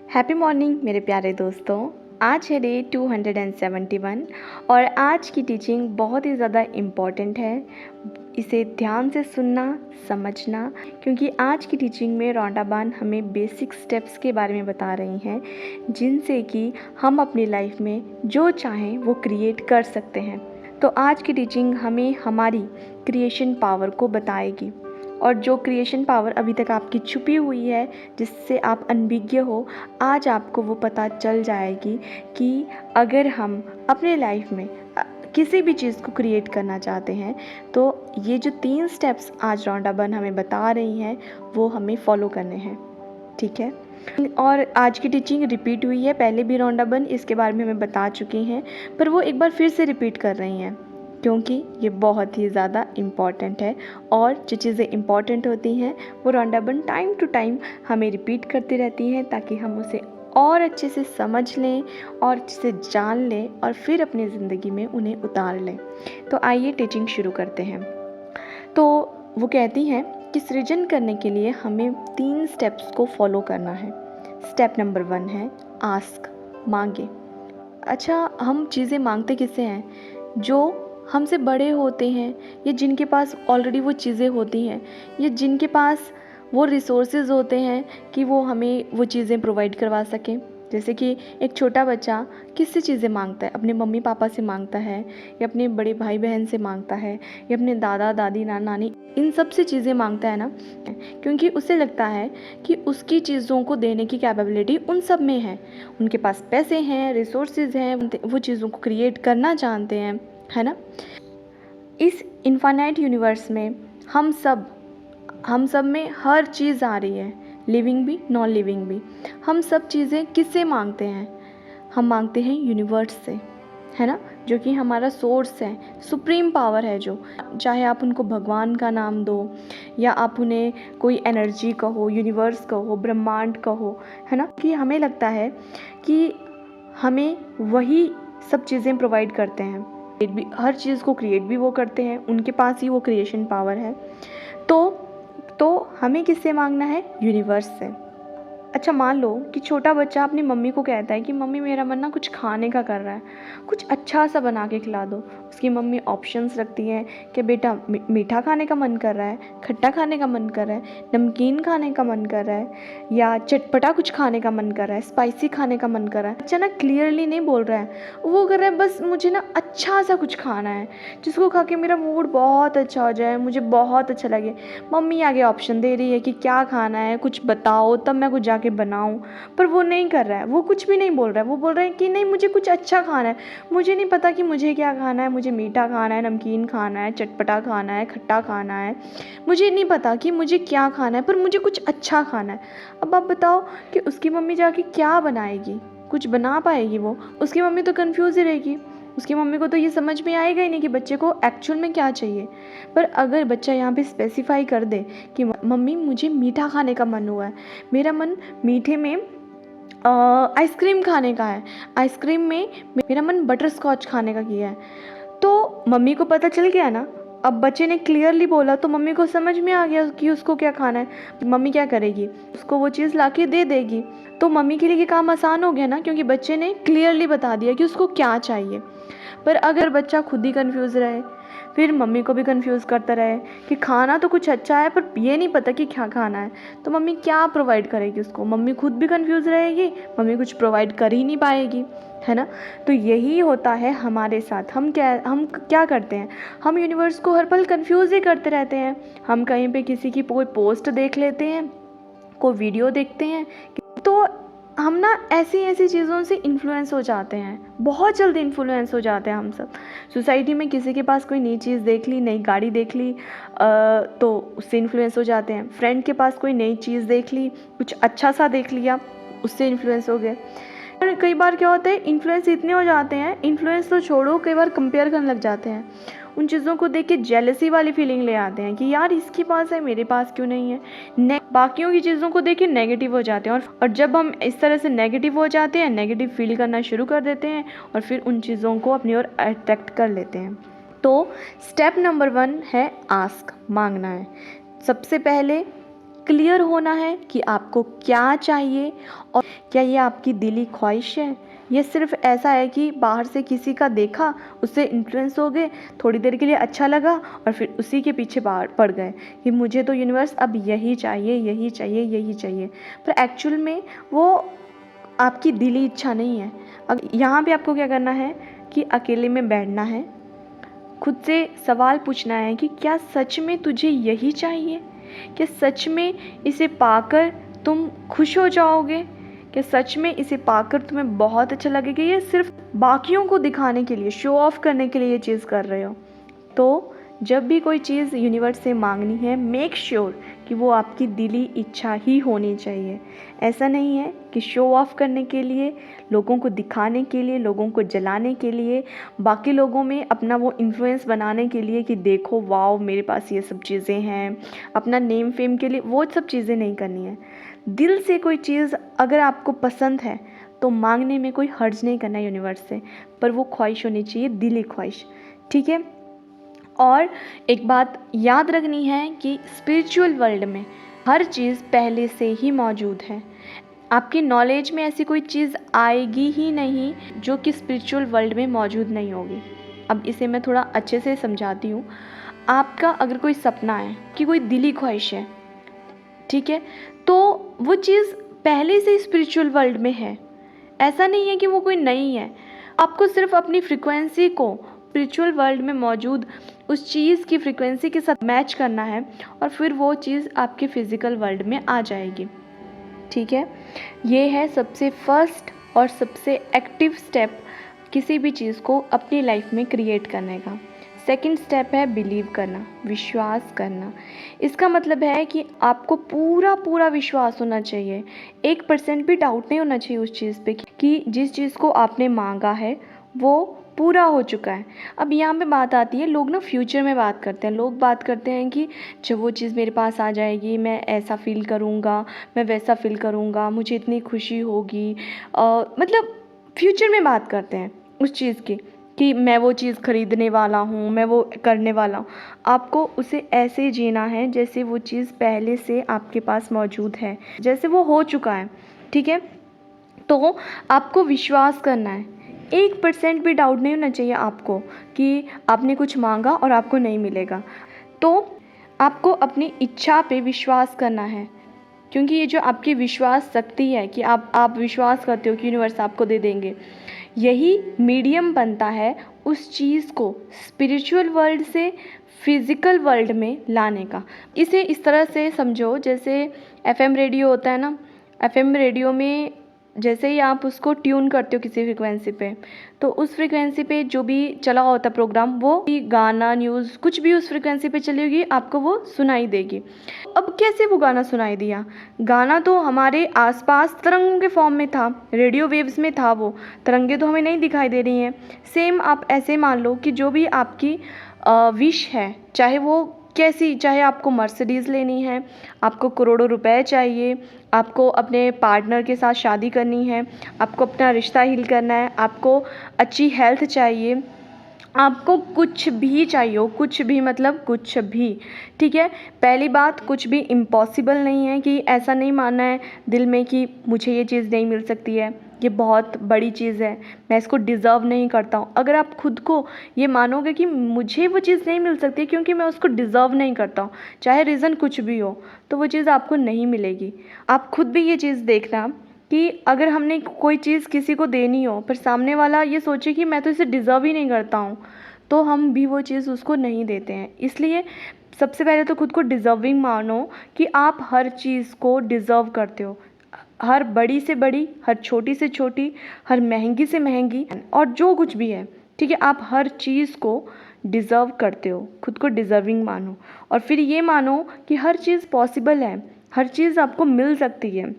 Happy morning मेरे प्यारे दोस्तों। आज है डे 271 और आज की टीचिंग बहुत ही ज़्यादा इम्पॉर्टेंट है। इसे ध्यान से सुनना, समझना, क्योंकि आज की टीचिंग में रौंडाबान हमें बेसिक स्टेप्स के बारे में बता रही हैं जिनसे कि हम अपनी लाइफ में जो चाहें वो क्रिएट कर सकते हैं। तो आज की टीचिंग हमें हमारी क्रिएशन पावर को बताएगी और जो क्रिएशन पावर अभी तक आपकी छुपी हुई है, जिससे आप अनभिज्ञ हो, आज आपको वो पता चल जाएगी कि अगर हम अपने लाइफ में किसी भी चीज़ को क्रिएट करना चाहते हैं तो ये जो 3 स्टेप्स आज रौंडाबन हमें बता रही हैं वो हमें फॉलो करने हैं। ठीक है, और आज की टीचिंग रिपीट हुई है। पहले भी रौंडाबन इसके बारे में हमें बता चुकी हैं, पर वो एक बार फिर से रिपीट कर रही हैं क्योंकि ये बहुत ही ज़्यादा इम्पॉर्टेंट है। और जो चीज़ें इम्पॉर्टेंट होती हैं वो रौंडाबन टाइम टू टाइम हमें रिपीट करती रहती हैं ताकि हम उसे और अच्छे से समझ लें और अच्छे से जान लें और फिर अपनी ज़िंदगी में उन्हें उतार लें। तो आइए टीचिंग शुरू करते हैं। तो वो कहती हैं कि सृजन करने के लिए हमें 3 स्टेप्स को फॉलो करना है। स्टेप नंबर 1 है आस्क, मांगे। अच्छा, हम चीज़ें मांगते किससे हैं? जो हमसे बड़े होते हैं या जिनके पास ऑलरेडी वो चीज़ें होती हैं या जिनके पास वो रिसोर्सेज होते हैं कि वो हमें वो चीज़ें प्रोवाइड करवा सकें। जैसे कि एक छोटा बच्चा किससे चीज़ें मांगता है? अपने मम्मी पापा से मांगता है या अपने बड़े भाई बहन से मांगता है या अपने दादा दादी नाना नानी, इन सब से चीज़ें मांगता है ना, क्योंकि उसे लगता है कि उसकी चीज़ों को देने की कैपेबिलिटी उन सब में है। उनके पास पैसे हैं, रिसोर्सेज हैं, वो चीज़ों को क्रिएट करना जानते हैं, है ना। इस इनफाइनाइट यूनिवर्स में हम सब में हर चीज़ आ रही है, लिविंग भी नॉन लिविंग भी। हम सब चीज़ें किससे मांगते हैं? हम मांगते हैं यूनिवर्स से, है ना, जो कि हमारा सोर्स है, सुप्रीम पावर है। जो चाहे आप उनको भगवान का नाम दो या आप उन्हें कोई एनर्जी कहो, यूनिवर्स कहो, ब्रह्मांड कहो, है ना, कि हमें लगता है कि हमें वही सब चीज़ें प्रोवाइड करते हैं। भी हर चीज़ को क्रिएट भी वो करते हैं, उनके पास ही वो क्रिएशन पावर है। तो हमें किससे मांगना है? यूनिवर्स से। अच्छा, मान लो कि छोटा बच्चा अपनी मम्मी को कहता है कि मम्मी मेरा मन ना कुछ खाने का कर रहा है, कुछ अच्छा सा बना के खिला दो। उसकी मम्मी ऑप्शंस रखती हैं कि बेटा मीठा खाने का मन कर रहा है, खट्टा खाने का मन कर रहा है, नमकीन खाने का मन कर रहा है या चटपटा कुछ खाने का मन कर रहा है, स्पाइसी खाने का मन कर रहा है। बच्चा ना क्लियरली नहीं बोल रहा है, वो कर रहा है बस मुझे ना अच्छा सा कुछ खाना है जिसको खा के मेरा मूड बहुत अच्छा हो जाए, मुझे बहुत अच्छा लगे। मम्मी आगे ऑप्शन दे रही है कि क्या खाना है, कुछ बताओ तब मैं कुछ जाके बनाऊं, पर वो नहीं कर रहा है, वो कुछ भी नहीं बोल रहा है। वो बोल रहा है कि नहीं मुझे कुछ अच्छा खाना है, मुझे नहीं पता कि मुझे क्या खाना है, मुझे मीठा खाना है, नमकीन खाना है, चटपटा खाना है, खट्टा खाना है, मुझे नहीं पता कि मुझे क्या खाना है, पर मुझे कुछ अच्छा खाना है। अब आप बताओ कि उसकी मम्मी जाके क्या बनाएगी? कुछ बना पाएगी वो? उसकी मम्मी तो कंफ्यूज ही रहेगी। उसकी मम्मी को तो ये समझ में आएगा ही नहीं कि बच्चे को एक्चुअल में क्या चाहिए। पर अगर बच्चा यहाँ पे स्पेसिफाई कर दे कि मम्मी मुझे मीठा खाने का मन हुआ है, मेरा मन मीठे में आइसक्रीम खाने का है, आइसक्रीम में मेरा मन बटर स्कॉच खाने का किया है, तो मम्मी को पता चल गया ना। अब बच्चे ने क्लियरली बोला तो मम्मी को समझ में आ गया कि उसको क्या खाना है। मम्मी क्या करेगी? उसको वो चीज़ लाके दे देगी। तो मम्मी के लिए ये काम आसान हो गया ना, क्योंकि बच्चे ने क्लियरली बता दिया कि उसको क्या चाहिए। पर अगर बच्चा खुद ही कंफ्यूज रहे, फिर मम्मी को भी कंफ्यूज करता रहे कि खाना तो कुछ अच्छा है पर ये नहीं पता कि क्या खाना है, तो मम्मी क्या प्रोवाइड करेगी उसको? मम्मी खुद भी कंफ्यूज रहेगी, मम्मी कुछ प्रोवाइड कर ही नहीं पाएगी, है ना। तो यही होता है हमारे साथ। हम क्या करते हैं? हम यूनिवर्स को हर पल कंफ्यूज ही करते रहते हैं। हम कहीं पे किसी की कोई पोस्ट देख लेते हैं, कोई वीडियो देखते हैं, तो हम ना ऐसी चीज़ों से इन्फ्लुएंस हो जाते हैं, बहुत जल्दी इन्फ्लुएंस हो जाते हैं हम सब। सोसाइटी में किसी के पास कोई नई चीज़ देख ली, नई गाड़ी देख ली, तो उससे इन्फ्लुएंस हो जाते हैं। फ्रेंड के पास कोई नई चीज़ देख ली, कुछ अच्छा सा देख लिया, उससे इन्फ्लुएंस हो गए। और कई बार क्या होता है, इन्फ्लुएंस इतने हो जाते हैं, इन्फ्लुएंस तो छोड़ो, कई बार कंपेयर करने लग जाते हैं। उन चीज़ों को देख के जेलसी वाली फीलिंग ले आते हैं कि यार इसके पास है, मेरे पास क्यों नहीं है। बाकियों की चीज़ों को देख के नेगेटिव हो जाते हैं, और जब हम इस तरह से नेगेटिव हो जाते हैं, नेगेटिव फील करना शुरू कर देते हैं और फिर उन चीज़ों को अपनी ओर अट्रैक्ट कर लेते हैं। तो स्टेप नंबर 1 है आस्क, मांगना है। सबसे पहले क्लियर होना है कि आपको क्या चाहिए और क्या ये आपकी दिली ख्वाहिश है। ये सिर्फ ऐसा है कि बाहर से किसी का देखा, उससे इन्फ्लुएंस हो गए, थोड़ी देर के लिए अच्छा लगा और फिर उसी के पीछे बाहर पड़ गए कि मुझे तो यूनिवर्स अब यही चाहिए, यही चाहिए, यही चाहिए। पर एक्चुअल में वो आपकी दिली इच्छा नहीं है। अब यहाँ पे आपको क्या करना है कि अकेले में बैठना है, खुद से सवाल पूछना है कि क्या सच में तुझे यही चाहिए? क्या सच में इसे पाकर तुम खुश हो जाओगे? क्या सच में इसे पाकर तुम्हें बहुत अच्छा लगेगा, या सिर्फ बाकियों को दिखाने के लिए, शो ऑफ करने के लिए ये चीज़ कर रहे हो? तो जब भी कोई चीज़ यूनिवर्स से मांगनी है, मेक श्योर कि वो आपकी दिली इच्छा ही होनी चाहिए। ऐसा नहीं है कि शो ऑफ करने के लिए, लोगों को दिखाने के लिए, लोगों को जलाने के लिए, बाकी लोगों में अपना वो इन्फ्लुएंस बनाने के लिए कि देखो वाओ मेरे पास ये सब चीज़ें हैं, अपना नेम फेम के लिए, वो सब चीज़ें नहीं करनी है। दिल से कोई चीज़ अगर आपको पसंद है तो मांगने में कोई हर्ज नहीं करना है यूनिवर्स से, पर वो ख्वाहिश होनी चाहिए दिली ख्वाहिश, ठीक है। और एक बात याद रखनी है कि स्पिरिचुअल वर्ल्ड में हर चीज़ पहले से ही मौजूद है। आपकी नॉलेज में ऐसी कोई चीज़ आएगी ही नहीं जो कि स्पिरिचुअल वर्ल्ड में मौजूद नहीं होगी। अब इसे मैं थोड़ा अच्छे से समझाती हूँ। आपका अगर कोई सपना है कि कोई दिली ख्वाहिश है, ठीक है, तो वो चीज़ पहले से स्पिरिचुअल वर्ल्ड में है। ऐसा नहीं है कि वो कोई नई है। आपको सिर्फ अपनी फ्रिक्वेंसी को स्पिरिचुअल वर्ल्ड में मौजूद उस चीज़ की फ्रिक्वेंसी के साथ मैच करना है और फिर वो चीज़ आपके फिज़िकल वर्ल्ड में आ जाएगी, ठीक है। ये है सबसे फर्स्ट और सबसे एक्टिव स्टेप किसी भी चीज़ को अपनी लाइफ में क्रिएट करने का। सेकंड स्टेप है बिलीव करना, विश्वास करना। इसका मतलब है कि आपको पूरा पूरा विश्वास होना चाहिए, 1% भी डाउट नहीं होना चाहिए उस चीज़ पे कि जिस चीज़ को आपने मांगा है वो पूरा हो चुका है। अब यहाँ पे बात आती है, लोग ना फ्यूचर में बात करते हैं। लोग बात करते हैं कि जब वो चीज़ मेरे पास आ जाएगी मैं ऐसा फ़ील करूँगा, मैं वैसा फ़ील करूँगा, मुझे इतनी खुशी होगी। मतलब फ्यूचर में बात करते हैं उस चीज़ की कि मैं वो चीज़ ख़रीदने वाला हूँ, मैं वो करने वाला हूँ। आपको उसे ऐसे जीना है जैसे वो चीज़ पहले से आपके पास मौजूद है, जैसे वो हो चुका है, ठीक है। तो आपको विश्वास करना है, 1% भी डाउट नहीं होना चाहिए आपको कि आपने कुछ मांगा और आपको नहीं मिलेगा। तो आपको अपनी इच्छा पे विश्वास करना है, क्योंकि ये जो आपकी विश्वास शक्ति है कि आप विश्वास करते हो कि यूनिवर्स आपको दे देंगे, यही मीडियम बनता है उस चीज़ को स्पिरिचुअल वर्ल्ड से फिज़िकल वर्ल्ड में लाने का। इसे इस तरह से समझो जैसे एफएम रेडियो होता है ना, एफएम रेडियो में जैसे ही आप उसको ट्यून करते हो किसी फ्रिक्वेंसी पे, तो उस फ्रिक्वेंसी पे जो भी चला होता प्रोग्राम, वो गाना, न्यूज़, कुछ भी उस फ्रिक्वेंसी पे चली होगी आपको वो सुनाई देगी। अब कैसे वो गाना सुनाई दिया? गाना तो हमारे आसपास तरंगों के फॉर्म में था, रेडियो वेव्स में था, वो तरंगे तो हमें नहीं दिखाई दे रही हैं। सेम आप ऐसे मान लो कि जो भी आपकी विश है, चाहे वो कैसी, चाहे आपको मर्सिडीज़ लेनी है, आपको करोड़ों रुपए चाहिए, आपको अपने पार्टनर के साथ शादी करनी है, आपको अपना रिश्ता हील करना है, आपको अच्छी हेल्थ चाहिए, आपको कुछ भी चाहिए हो, कुछ भी मतलब कुछ भी, ठीक है। पहली बात, कुछ भी इम्पॉसिबल नहीं है, कि ऐसा नहीं मानना है दिल में कि मुझे ये चीज़ नहीं मिल सकती है, ये बहुत बड़ी चीज़ है, मैं इसको डिज़र्व नहीं करता हूँ। अगर आप खुद को ये मानोगे कि मुझे वो चीज़ नहीं मिल सकती क्योंकि मैं उसको डिज़र्व नहीं करता हूँ, चाहे रीज़न कुछ भी हो, तो वो चीज़ आपको नहीं मिलेगी। आप खुद भी ये चीज़ देखना कि अगर हमने कोई चीज़ किसी को देनी हो पर सामने वाला ये सोचे कि मैं तो इसे डिज़र्व ही नहीं करता हूँ, तो हम भी वो चीज़ उसको नहीं देते हैं। इसलिए सबसे पहले तो खुद को डिज़र्विंग मानो कि आप हर चीज़ को डिज़र्व करते हो, हर बड़ी से बड़ी, हर छोटी से छोटी, हर महंगी से महंगी, और जो कुछ भी है, ठीक है, आप हर चीज़ को डिज़र्व करते हो। खुद को डिज़र्विंग मानो और फिर ये मानो कि हर चीज़ पॉसिबल है, हर चीज़ आपको मिल सकती है,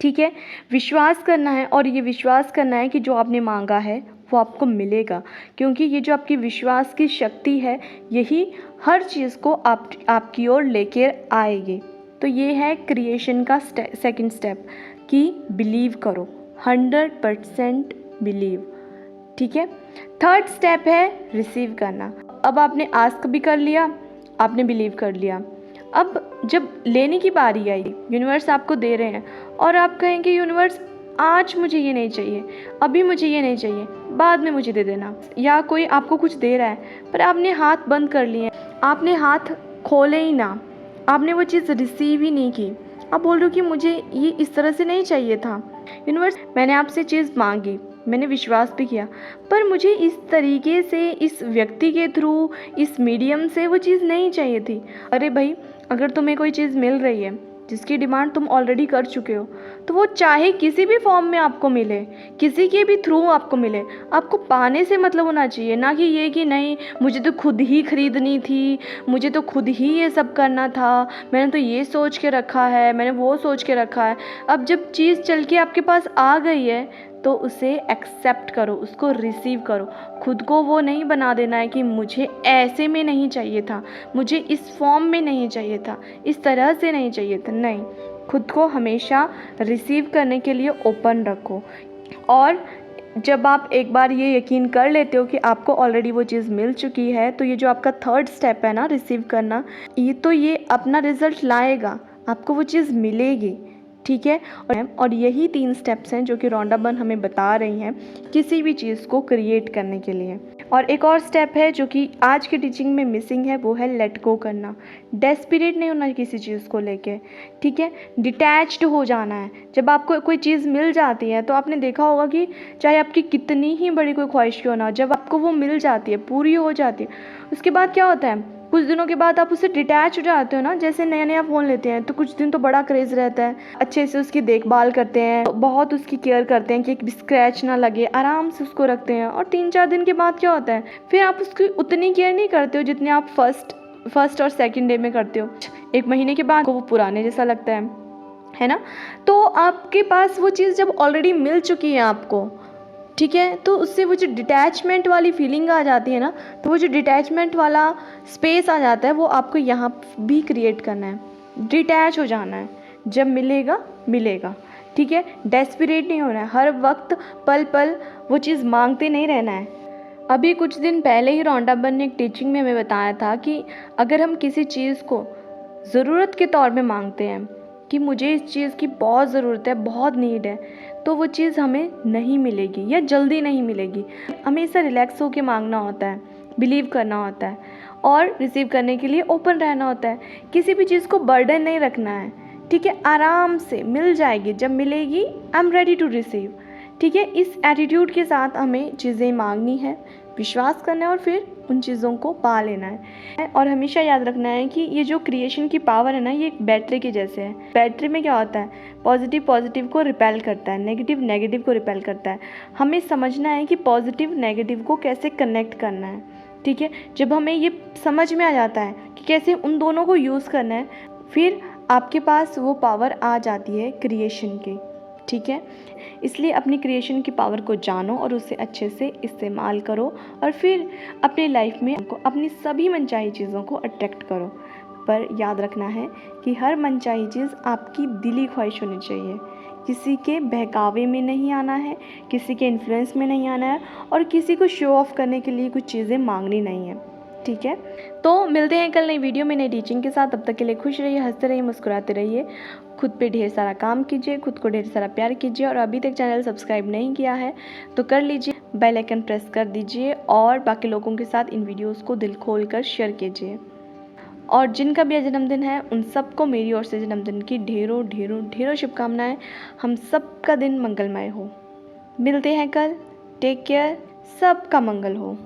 ठीक है। विश्वास करना है, और ये विश्वास करना है कि जो आपने मांगा है वो आपको मिलेगा, क्योंकि ये जो आपकी विश्वास की शक्ति है यही हर चीज़ को आपकी ओर लेकर आएगी। तो ये है क्रिएशन का सेकंड स्टेप कि बिलीव करो, 100% बिलीव, ठीक है। थर्ड स्टेप है रिसीव करना। अब आपने आस्क भी कर लिया, आपने बिलीव कर लिया, अब जब लेने की बारी आई, यूनिवर्स आपको दे रहे हैं और आप कहेंगे यूनिवर्स आज मुझे ये नहीं चाहिए, अभी मुझे ये नहीं चाहिए, बाद में मुझे दे देना। या कोई आपको कुछ दे रहा है पर आपने हाथ बंद कर लिए, आपने हाथ खोले ही ना, आपने वो चीज़ रिसीव ही नहीं की। आप बोल रहे हो कि मुझे ये इस तरह से नहीं चाहिए था। यूनिवर्स, मैंने आपसे चीज़ मांगी, मैंने विश्वास भी किया, पर मुझे इस तरीके से, इस व्यक्ति के थ्रू, इस मीडियम से वो चीज़ नहीं चाहिए थी। अरे भाई, अगर तुम्हें कोई चीज़ मिल रही है जिसकी डिमांड तुम ऑलरेडी कर चुके हो, तो वो चाहे किसी भी फॉर्म में आपको मिले, किसी के भी थ्रू आपको मिले, आपको पाने से मतलब होना चाहिए, ना कि ये कि नहीं मुझे तो खुद ही खरीदनी थी, मुझे तो खुद ही ये सब करना था, मैंने तो ये सोच के रखा है, मैंने वो सोच के रखा है। अब जब चीज़ चल के आपके पास आ गई है तो उसे एक्सेप्ट करो, उसको रिसीव करो। खुद को वो नहीं बना देना है कि मुझे ऐसे में नहीं चाहिए था, मुझे इस फॉर्म में नहीं चाहिए था, इस तरह से नहीं चाहिए था। नहीं, खुद को हमेशा रिसीव करने के लिए ओपन रखो। और जब आप एक बार ये यकीन कर लेते हो कि आपको ऑलरेडी वो चीज़ मिल चुकी है, तो ये जो आपका थर्ड स्टेप है ना, रिसीव करना, ये अपना रिज़ल्ट लाएगा, आपको वो चीज़ मिलेगी। ठीक है। और यही 3 स्टेप्स हैं जो कि रॉन्डा बर्न हमें बता रही हैं किसी भी चीज़ को क्रिएट करने के लिए। और एक और स्टेप है जो कि आज की टीचिंग में मिसिंग है, वो है लेट गो करना। डेस्परेट नहीं होना किसी चीज़ को लेके, ठीक है। डिटैच्ड हो जाना है। जब आपको कोई चीज़ मिल जाती है तो आपने देखा होगा कि चाहे आपकी कितनी ही बड़ी कोई ख्वाहिश क्यों ना हो, जब आपको वो मिल जाती है, पूरी हो जाती है, उसके बाद क्या होता है, कुछ दिनों के बाद आप उससे डिटैच हो जाते हो ना। जैसे नया नया फ़ोन लेते हैं तो कुछ दिन तो बड़ा क्रेज़ रहता है, अच्छे से उसकी देखभाल करते हैं, बहुत उसकी केयर करते हैं कि एक स्क्रैच ना लगे, आराम से उसको रखते हैं। और 3-4 दिन के बाद क्या होता है, फिर आप उसकी उतनी केयर नहीं करते हो जितनी आप फर्स्ट और सेकंड डे में करते हो। 1 महीने के बाद वो पुराने जैसा लगता है ना। तो आपके पास वो चीज़ जब ऑलरेडी मिल चुकी है आपको, ठीक है, तो उससे वो जो डिटैचमेंट वाली फीलिंग आ जाती है ना, तो वो जो डिटैचमेंट वाला स्पेस आ जाता है, वो आपको यहाँ भी क्रिएट करना है। डिटैच हो जाना है, जब मिलेगा मिलेगा, ठीक है। डेस्परेट नहीं होना है, हर वक्त पल पल वो चीज़ मांगते नहीं रहना है। अभी कुछ दिन पहले ही रॉन्डा बर्न ने एक टीचिंग में हमें बताया था कि अगर हम किसी चीज़ को ज़रूरत के तौर में मांगते हैं कि मुझे इस चीज़ की बहुत ज़रूरत है, बहुत नीड है, तो वो चीज़ हमें नहीं मिलेगी या जल्दी नहीं मिलेगी। हमेशा रिलैक्स होकर मांगना होता है, बिलीव करना होता है और रिसीव करने के लिए ओपन रहना होता है। किसी भी चीज़ को बर्डन नहीं रखना है, ठीक है। आराम से मिल जाएगी, जब मिलेगी I am ready to receive, ठीक है। इस एटीट्यूड के साथ हमें चीज़ें मांगनी है, विश्वास करना है और फिर उन चीज़ों को पा लेना है। और हमेशा याद रखना है कि ये जो क्रिएशन की पावर है ना, ये एक बैटरी के जैसे है। बैटरी में क्या होता है, पॉजिटिव को रिपेल करता है, नेगेटिव को रिपेल करता है। हमें समझना है कि पॉजिटिव नेगेटिव को कैसे कनेक्ट करना है, ठीक है। जब हमें ये समझ में आ जाता है कि कैसे उन दोनों को यूज़ करना है, फिर आपके पास वो पावर आ जाती है क्रिएशन की, ठीक है। इसलिए अपनी क्रिएशन की पावर को जानो और उसे अच्छे से इस्तेमाल करो और फिर अपनी लाइफ में अपनी सभी मनचाही चीज़ों को अट्रैक्ट करो। पर याद रखना है कि हर मनचाही चीज़ आपकी दिली ख्वाहिश होनी चाहिए, किसी के बहकावे में नहीं आना है, किसी के इन्फ्लुएंस में नहीं आना है और किसी को शो ऑफ करने के लिए कुछ चीज़ें मांगनी नहीं है, ठीक है। तो मिलते हैं कल नई वीडियो में नई टीचिंग के साथ। तब तक के लिए खुश रहिए, हंसते रहिए, मुस्कुराते रहिए, खुद पे ढेर सारा काम कीजिए, खुद को ढेर सारा प्यार कीजिए और अभी तक चैनल सब्सक्राइब नहीं किया है तो कर लीजिए, बेल आइकन प्रेस कर दीजिए और बाकी लोगों के साथ इन वीडियोज़ को दिल खोल कर शेयर कीजिए। और जिनका भी जन्मदिन है उन सबको मेरी ओर से जन्मदिन की ढेरों ढेरों ढेरों शुभकामनाएं। हम सबका दिन मंगलमय हो। मिलते हैं कल, टेक केयर, सबका मंगल हो।